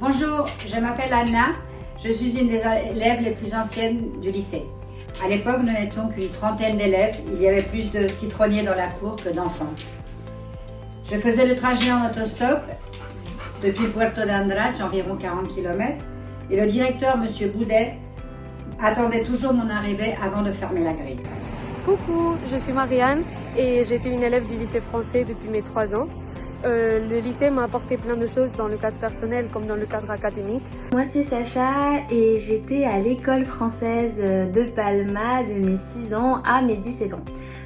Bonjour, je m'appelle Anna, je suis une des élèves les plus anciennes du lycée. À l'époque, nous n'étions qu'une trentaine d'élèves, il y avait plus de citronniers dans la cour que d'enfants. Je faisais le trajet en autostop depuis Puerto d'Andratx, environ 40 km, et le directeur, M. Boudet, attendait toujours mon arrivée avant de fermer la grille. Coucou, je suis Marianne et j'étais une élève du lycée français depuis mes 3 ans. Le lycée m'a apporté plein de choses dans le cadre personnel comme dans le cadre académique. Moi c'est Sacha et j'étais à l'école française de Palma de mes 6 ans à mes 17 ans.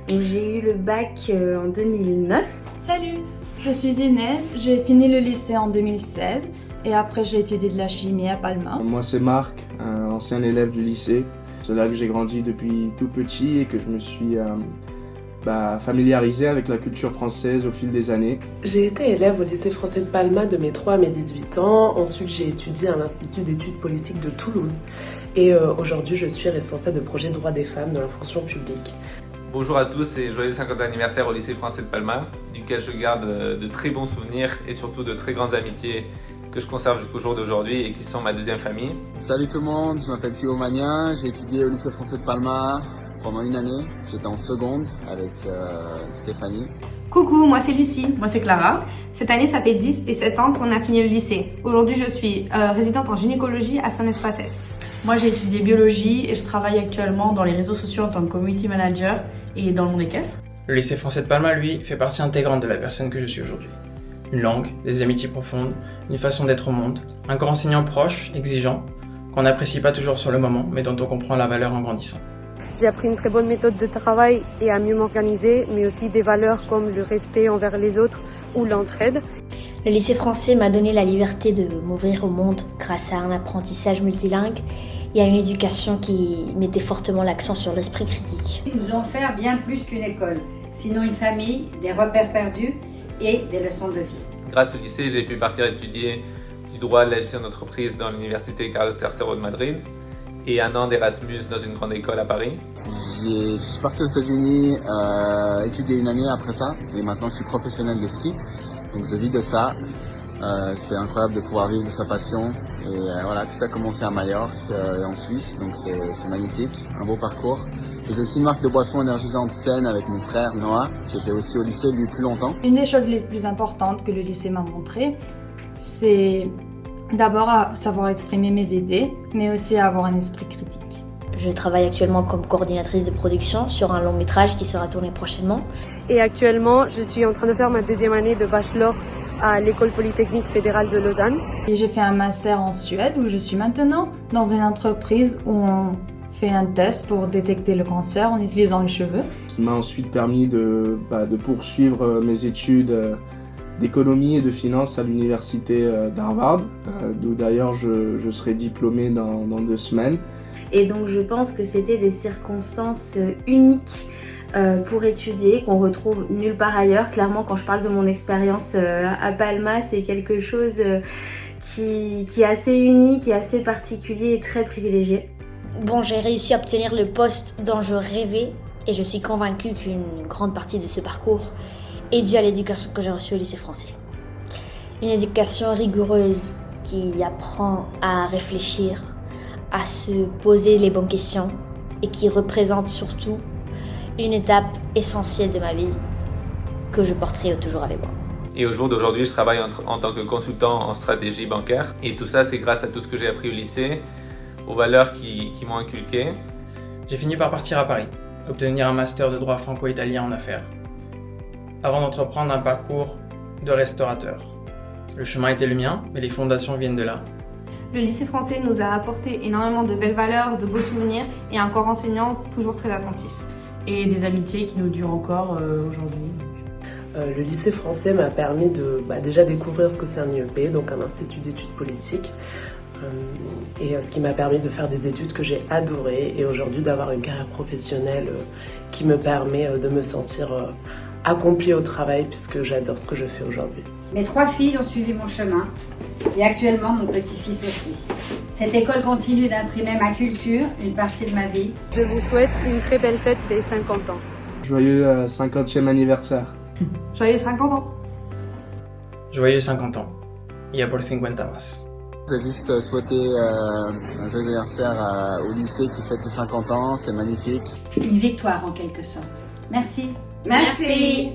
Donc j'ai eu le bac en 2009. Salut, je suis Inès, j'ai fini le lycée en 2016 et après j'ai étudié de la chimie à Palma. Moi c'est Marc, un ancien élève du lycée. C'est là que j'ai grandi depuis tout petit et que je me suis familiarisé avec la culture française au fil des années. J'ai été élève au lycée français de Palma de mes 3 à mes 18 ans. Ensuite, j'ai étudié à l'Institut d'études politiques de Toulouse. Et aujourd'hui, je suis responsable de projet droits des femmes dans la fonction publique. Bonjour à tous et joyeux 50e anniversaire au lycée français de Palma, duquel je garde de très bons souvenirs et surtout de très grandes amitiés que je conserve jusqu'au jour d'aujourd'hui et qui sont ma deuxième famille. Salut tout le monde, je m'appelle Thibaut Magnin, j'ai étudié au lycée français de Palma pendant une année. J'étais en seconde avec Stéphanie. Coucou, moi c'est Lucie. Moi c'est Clara. Cette année, ça fait 10 et 7 ans qu'on a fini le lycée. Aujourd'hui, je suis résidente en gynécologie à Saint-Espaces. Moi, j'ai étudié biologie et je travaille actuellement dans les réseaux sociaux en tant que community manager et dans le monde équestre. Le lycée français de Palma, lui, fait partie intégrante de la personne que je suis aujourd'hui. Une langue, des amitiés profondes, une façon d'être au monde, un corps enseignant proche, exigeant, qu'on n'apprécie pas toujours sur le moment, mais dont on comprend la valeur en grandissant. J'ai appris une très bonne méthode de travail et à mieux m'organiser, mais aussi des valeurs comme le respect envers les autres ou l'entraide. Le lycée français m'a donné la liberté de m'ouvrir au monde grâce à un apprentissage multilingue et à une éducation qui mettait fortement l'accent sur l'esprit critique. Ils nous ont offert bien plus qu'une école, sinon une famille, des repères perdus et des leçons de vie. Grâce au lycée, j'ai pu partir étudier du droit de la gestion d'entreprise dans l'université Carlos III de Madrid et un an d'Erasmus dans une grande école à Paris. Je suis parti aux États-Unis étudier une année après ça et maintenant je suis professionnel de ski. Donc je vis de ça. C'est incroyable de pouvoir vivre de sa passion. Et voilà, tout a commencé à Majorque et en Suisse, donc c'est magnifique, un beau parcours. Et j'ai aussi une marque de boissons énergisantes saine avec mon frère Noah, qui était aussi au lycée lui plus longtemps. Une des choses les plus importantes que le lycée m'a montré, c'est d'abord à savoir exprimer mes idées, mais aussi à avoir un esprit critique. Je travaille actuellement comme coordinatrice de production sur un long métrage qui sera tourné prochainement. Et actuellement, je suis en train de faire ma deuxième année de bachelor à l'École Polytechnique Fédérale de Lausanne. Et j'ai fait un master en Suède où je suis maintenant dans une entreprise où on fait un test pour détecter le cancer en utilisant les cheveux. Ce m'a ensuite permis de poursuivre mes études d'économie et de finance à l'université d'Harvard, d'où d'ailleurs je serai diplômé dans 2 semaines. Et donc je pense que c'était des circonstances uniques pour étudier, qu'on retrouve nulle part ailleurs. Clairement, quand je parle de mon expérience à Palma, c'est quelque chose qui est assez unique et assez particulier et très privilégié. Bon, j'ai réussi à obtenir le poste dont je rêvais et je suis convaincue qu'une grande partie de ce parcours est due à l'éducation que j'ai reçue au lycée français. Une éducation rigoureuse qui apprend à réfléchir, à se poser les bonnes questions et qui représente surtout une étape essentielle de ma vie que je porterai toujours avec moi. Et au jour d'aujourd'hui, je travaille en tant que consultant en stratégie bancaire. Et tout ça, c'est grâce à tout ce que j'ai appris au lycée, aux valeurs qui m'ont inculqué. J'ai fini par partir à Paris, obtenir un master de droit franco-italien en affaires, avant d'entreprendre un parcours de restaurateur. Le chemin était le mien, mais les fondations viennent de là. Le lycée français nous a apporté énormément de belles valeurs, de beaux souvenirs et un corps enseignant toujours très attentif. Et des amitiés qui nous durent encore aujourd'hui. Le lycée français m'a permis de déjà découvrir ce que c'est un IEP, donc un institut d'études politiques, et ce qui m'a permis de faire des études que j'ai adorées et aujourd'hui d'avoir une carrière professionnelle qui me permet de me sentir accomplie au travail puisque j'adore ce que je fais aujourd'hui. Mes 3 filles ont suivi mon chemin et actuellement mon petit-fils aussi. Cette école continue d'imprimer ma culture, une partie de ma vie. Je vous souhaite une très belle fête des 50 ans. Joyeux 50e anniversaire. Joyeux 50 ans. Joyeux 50 ans. Y a por 50 más. Je vais juste souhaiter un joyeux anniversaire au lycée qui fête ses 50 ans, c'est magnifique. Une victoire en quelque sorte. Merci. Merci.